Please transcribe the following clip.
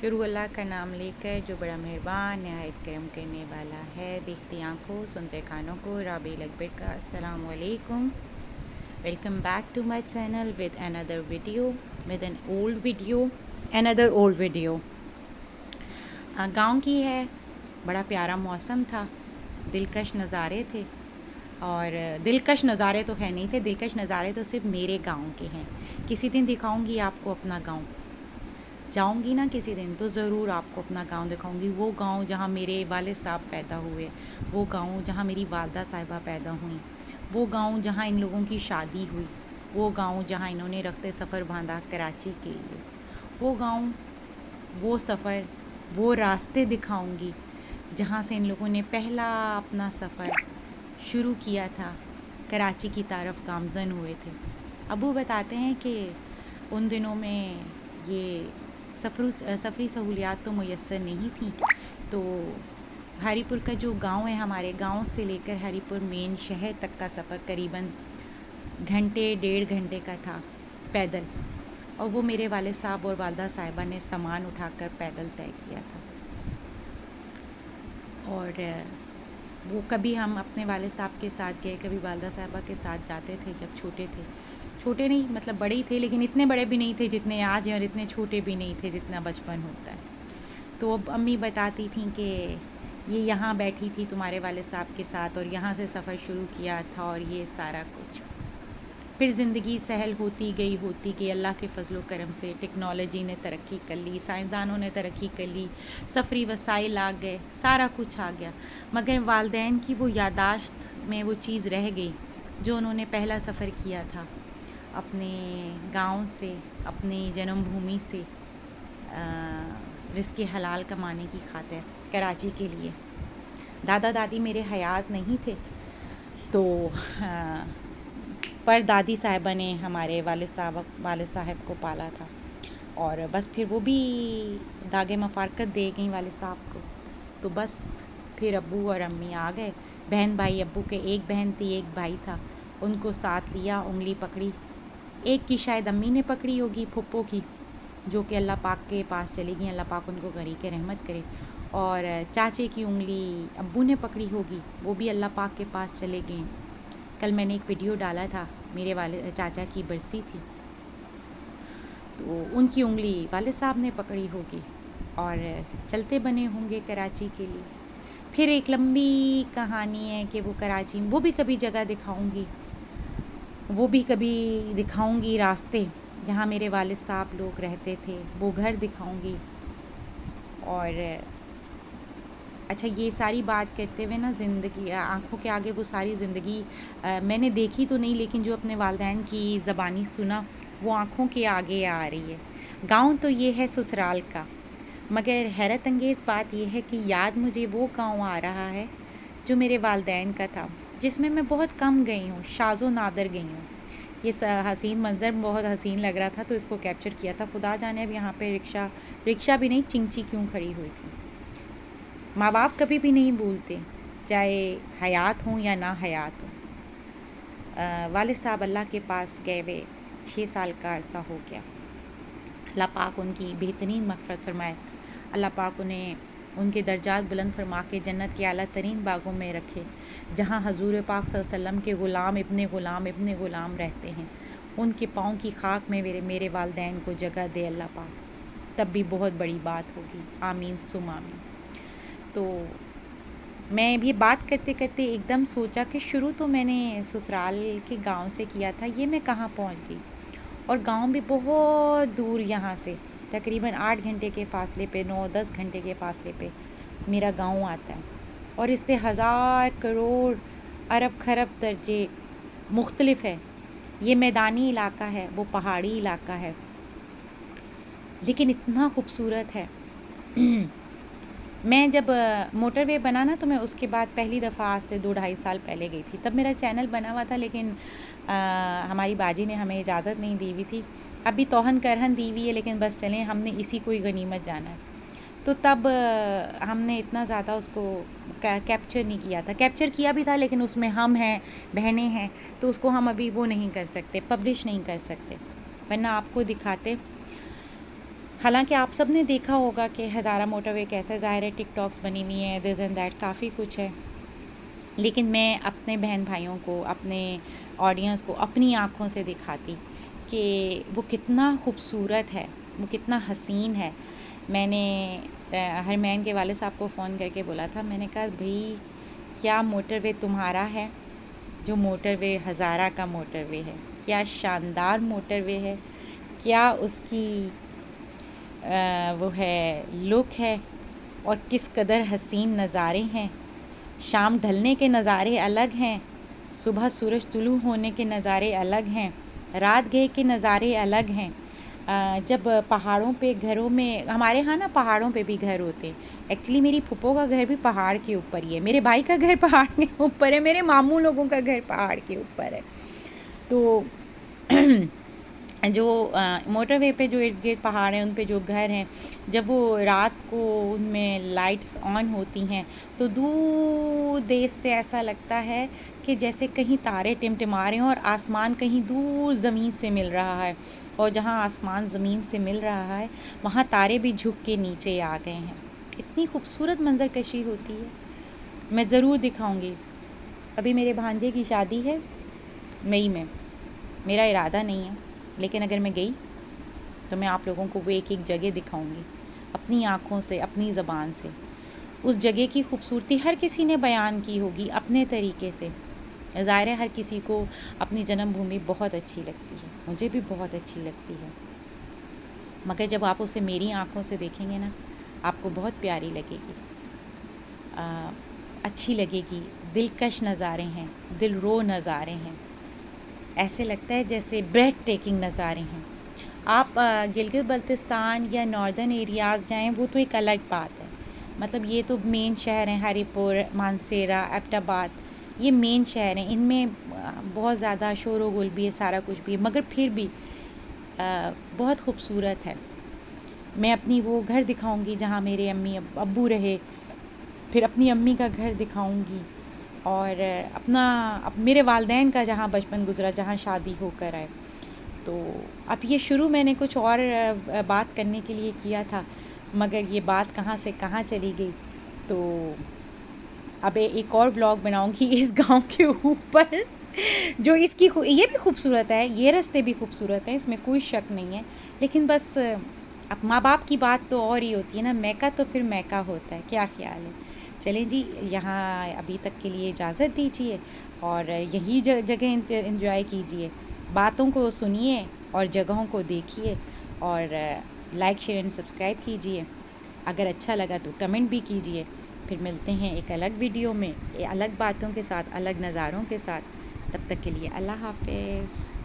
शुरू अल्लाह का नाम लेकर जो बड़ा मेहरबान नहायत करम करने वाला है। देखती आँखों सुनते कानों को राबिल अकबर का अस्सलाम वालेकुम। Welcome back to my channel with another video with an old video another old video. गांव की है, बड़ा प्यारा मौसम था, दिलकश नज़ारे थे। और दिलकश नज़ारे तो खैर नहीं थे, दिलकश नज़ारे तो सिर्फ मेरे गांव के हैं। किसी दिन दिखाऊंगी आपको अपना गांव, जाऊंगी ना किसी दिन तो ज़रूर आपको अपना गांव दिखाऊंगी। वो गांव जहाँ मेरे वालिद साहब पैदा हुए, वो गांव जहाँ मेरी वालदा साहिबा पैदा हुई, वो गांव जहाँ इन लोगों की शादी हुई, वो गांव जहाँ इन्होंने रख्ते सफ़र बांधा कराची के लिए, वो गांव, वो सफ़र, वो रास्ते दिखाऊंगी जहाँ से इन लोगों ने पहला अपना सफ़र शुरू किया था, कराची की तरफ गामज़न हुए थे। अबू बताते हैं कि उन दिनों में ये सफ़री सहूलियात तो मुयस्सर नहीं थी, तो हरीपुर का जो गांव है, हमारे गांव से लेकर हरीपुर मेन शहर तक का सफ़र करीबन घंटे 1.5 घंटे का था पैदल। और वो मेरे वालिद साहब और वालदा साहिबा ने सामान उठाकर पैदल तय किया था। और वो कभी हम अपने वालिद साहब के साथ गए, कभी वालदा साहिबा के साथ जाते थे जब छोटे थे। छोटे नहीं मतलब बड़े ही थे, लेकिन इतने बड़े भी नहीं थे जितने आज हैं, और इतने छोटे भी नहीं थे जितना बचपन होता है। तो अब अम्मी बताती थी कि ये यहाँ बैठी थी तुम्हारे वालिद साहब के साथ और यहाँ से सफ़र शुरू किया था, और ये सारा कुछ। फिर ज़िंदगी सहल होती गई अल्लाह के फ़ज़्ल करम से। टेक्नोलॉजी ने तरक्की कर ली, साइंसदानों ने तरक्की कर ली, सफ़री वसाइल आ गए, सारा कुछ आ गया, मगर वालदैन की वो यादाश्त में वो चीज़ रह गई जो उन्होंने पहला सफ़र किया था अपने गांव से, अपनी जन्मभूमि से रिज़्क़ हलाल कमाने की खातिर कराची के लिए। दादा दादी मेरे हयात नहीं थे, तो पर दादी साहिबा ने हमारे वालिद साहब को पाला था, और बस फिर वो भी दागे मफ़ारकत दे गई वालिद साहब को। तो बस फिर अब्बू और अम्मी आ गए। बहन भाई, अब्बू के एक बहन थी एक भाई था, उनको साथ लिया, उंगली पकड़ी। एक की शायद अम्मी ने पकड़ी होगी, फुप्पो की, जो कि अल्लाह पाक के पास चली गई, अल्लाह पाक उनको गरीक रहमत करे। और चाचे की उंगली अब्बू ने पकड़ी होगी, वो भी अल्लाह पाक के पास चले गए। कल मैंने एक वीडियो डाला था, मेरे वाले चाचा की बरसी थी, तो उनकी उंगली वालिद साहब ने पकड़ी होगी और चलते बने होंगे कराची के लिए। फिर एक लंबी कहानी है कि वो कराची, वो भी कभी जगह दिखाऊंगी, वो भी कभी दिखाऊंगी रास्ते जहाँ मेरे वालिद साहब लोग रहते थे, वो घर दिखाऊंगी। और अच्छा, ये सारी बात करते हुए ना, ज़िंदगी आँखों के आगे वो सारी ज़िंदगी मैंने देखी तो नहीं, लेकिन जो अपने वालिदैन की ज़बानी सुना वो आँखों के आगे आ रही है। गांव तो ये है ससुराल का, मगर हैरत अंगेज़ बात यह है कि याद मुझे वो गांव आ रहा है जो मेरे वालिदैन का था, जिसमें मैं बहुत कम गई हूँ, शाज़ो नादर गई हूँ। ये हसीन मंज़र बहुत हसीन लग रहा था तो इसको कैप्चर किया था। खुदा जाने अब यहाँ पे रिक्शा भी नहीं, चिंची क्यों खड़ी हुई थी। माँ बाप कभी भी नहीं भूलते, चाहे हयात हों या ना हयात हों। वालिद साहब अल्लाह के पास गए हुए 6 साल का अरसा हो गया। अल्लाह पाक उनकी बेहतरीन मग़फ़िरत फ़रमाए, अल्लाह पाक उन्हें उनके दर्जात बुलंद फरमा के जन्नत के आला तरीन बागों में रखे, जहाँ हजूर पाक सल्लल्लाहु अलैहि वसल्लम के ग़ुलाम ग़ुलाम रहते हैं। उनके पाँव की खाक में मेरे वालिदैन को जगह दे अल्लाह पाक, तब भी बहुत बड़ी बात होगी। आमीन सुम आमीन। तो मैं ये बात करते करते एकदम सोचा कि शुरू तो मैंने ससुराल के गांव से किया था, ये मैं कहाँ पहुँच गई। और गांव भी बहुत दूर, यहाँ से तकरीबन 8 घंटे के फ़ासले पे, 9-10 घंटे के फ़ासले पे मेरा गांव आता है। और इससे हज़ार करोड़ अरब खरब दर्जे मुख्तलिफ है। ये मैदानी इलाका है, वो पहाड़ी इलाका है, लेकिन इतना खूबसूरत है। मैं जब मोटरवे बना ना, तो मैं उसके बाद पहली दफ़ा आज से 2-2.5 साल पहले गई थी। तब मेरा चैनल बना हुआ था, लेकिन हमारी बाजी ने हमें इजाज़त नहीं दी हुई थी। अभी तोहन करहन दी हुई है, लेकिन बस चलें, हमने इसी को ही गनीमत जाना है। तो तब हमने इतना ज़्यादा उसको कैप्चर नहीं किया था। कैप्चर किया भी था, लेकिन उसमें हम हैं, बहनें हैं, तो उसको हम अभी वो नहीं कर सकते, पब्लिश नहीं कर सकते, वरना आपको दिखाते। हालांकि आप सब ने देखा होगा कि हज़ारा मोटरवे कैसे, ज़ाहिर है टिकटॉक्स बनी हुई हैं, दिस एंड दैट, काफ़ी कुछ है। लेकिन मैं अपने बहन भाइयों को, अपने ऑडियंस को अपनी आँखों से दिखाती कि वो कितना खूबसूरत है, वो कितना हसीन है। मैंने हरमैन के वाले साहब को फ़ोन करके बोला था, मैंने कहा भाई क्या मोटरवे तुम्हारा है, जो मोटरवे हज़ारा का मोटरवे है, क्या शानदार मोटरवे है, क्या उसकी वो है लुक है, और किस कदर हसीन नज़ारे हैं। शाम ढलने के नज़ारे अलग हैं, सुबह सूरज तुलू होने के नज़ारे अलग हैं, रात गए के नज़ारे अलग हैं। जब पहाड़ों पे घरों में, हमारे यहाँ ना पहाड़ों पे भी घर होते हैं। एक्चुअली मेरी फूफो का घर भी पहाड़ के ऊपर ही है, मेरे भाई का घर पहाड़ के ऊपर है, मेरे मामू लोगों का घर पहाड़ के ऊपर है। तो जो मोटरवे पे जो इर्द गिर्द पहाड़ हैं, उन पे जो घर हैं, जब वो रात को उनमें लाइट्स ऑन होती हैं तो दूर देश से ऐसा लगता है कि जैसे कहीं तारे टिमटिमा रहे हैं और आसमान कहीं दूर ज़मीन से मिल रहा है, और जहाँ आसमान ज़मीन से मिल रहा है वहाँ तारे भी झुक के नीचे आ गए हैं। इतनी खूबसूरत मंजरकशी होती है। मैं ज़रूर दिखाऊंगी। अभी मेरे भांजे की शादी है मई में, मेरा इरादा नहीं है, लेकिन अगर मैं गई तो मैं आप लोगों को वो एक एक जगह दिखाऊंगी अपनी आँखों से, अपनी ज़बान से। उस जगह की खूबसूरती हर किसी ने बयान की होगी अपने तरीके से। ज़ाहिर है हर किसी को अपनी जन्मभूमि बहुत अच्छी लगती है, मुझे भी बहुत अच्छी लगती है, मगर जब आप उसे मेरी आँखों से देखेंगे ना, आपको बहुत प्यारी लगेगी, अच्छी लगेगी। दिलकश नज़ारे हैं, दिल रो नज़ारे हैं, ऐसे लगता है जैसे ब्रेथ टेकिंग नज़ारे हैं। आप गिलगित बल्तिस्तान या नॉर्दर्न एरियाज़ जाएं, वो तो एक अलग बात है। मतलब ये तो मेन शहर हैं, हरीपुर, मानसेरा, एबटाबाद, ये मेन शहर हैं। इनमें बहुत ज़्यादा शोर व गुल भी है, सारा कुछ भी है, मगर फिर भी बहुत खूबसूरत है। मैं अपनी वो घर दिखाऊंगी जहाँ मेरे अम्मी अब्बू रहे, फिर अपनी अम्मी का घर दिखाऊंगी, और अब मेरे वालदैन का जहाँ बचपन गुजरा, जहाँ शादी होकर आए। तो अब ये शुरू मैंने कुछ और बात करने के लिए किया था, मगर ये बात कहाँ से कहाँ चली गई। तो अब एक और ब्लॉग बनाऊंगी इस गांव के ऊपर जो इसकी ये भी खूबसूरत है, ये रास्ते भी खूबसूरत हैं, इसमें कोई शक नहीं है। लेकिन बस अब माँ बाप की बात तो और ही होती है ना, मैका तो फिर मैका होता है। क्या ख्याल है? चलें जी, यहाँ अभी तक के लिए इजाज़त दीजिए और यही जगह एंजॉय कीजिए, बातों को सुनिए और जगहों को देखिए, और लाइक शेयर एंड सब्सक्राइब कीजिए। अगर अच्छा लगा तो कमेंट भी कीजिए। फिर मिलते हैं एक अलग वीडियो में, अलग बातों के साथ, अलग नज़ारों के साथ। तब तक के लिए अल्लाह हाफ़िज़।